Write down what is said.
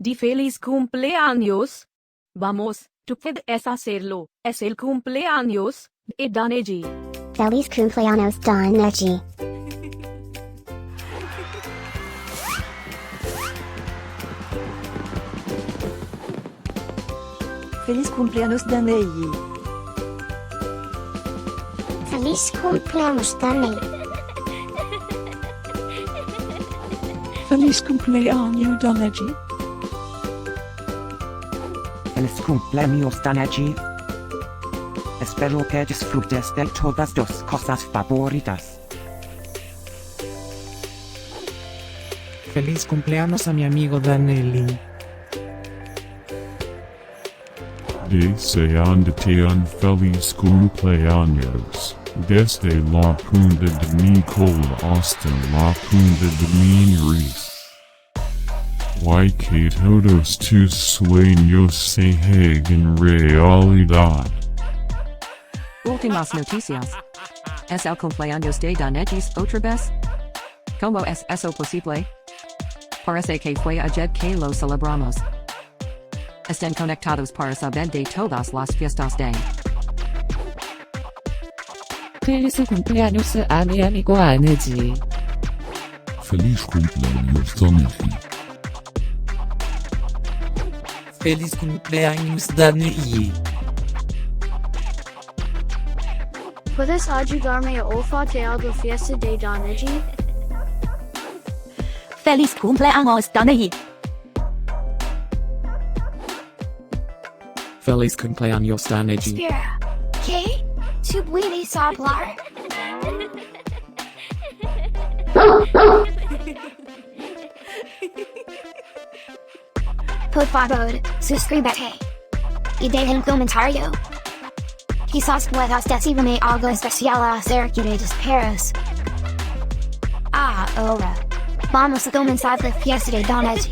di feliz cumpleaños. Vamos, tú puedes hacerlo. Es el cumpleaños de Daneyi. Feliz cumpleaños, Daneyi. Feliz cumpleaños, Daneyi. Feliz cumpleaños, Daneyi. Feliz cumpleaños, Daneyi. Feliz cumpleaños, Daneyi. Espero que disfrutes de todas tus cosas favoritas. Feliz cumpleaños a mi amigo Daneyi. Deseándote un feliz cumpleaños, desde la punta de mi cola hasta la punta de mi nariz. Que todos tus sueños se hagan realidad. Últimas noticias. Es el cumpleaños de Daneyi Otras. ¿Cómo es eso posible? Parece que fue ayer que lo celebramos. Estén conectados para saber de todas las fiestas de. Feliz cumpleaños a mi amigo Daneyi. Feliz cumpleaños, Daneyi. Feliz cumpleaños, Daneyi. ¿Puedes ayudarme a olfatear la fiesta de Daneyi? Feliz cumpleaños, Daneyi. Feliz cumpleaños, Daneyi. Espera, ¿qué? ¿Tú puedes hablar? Por favor, suscríbete. Y deja un comentario. Quizás puedas decirme algo especial acerca de los perros. Ahora, vamos a comenzar la fiesta de Daneyi.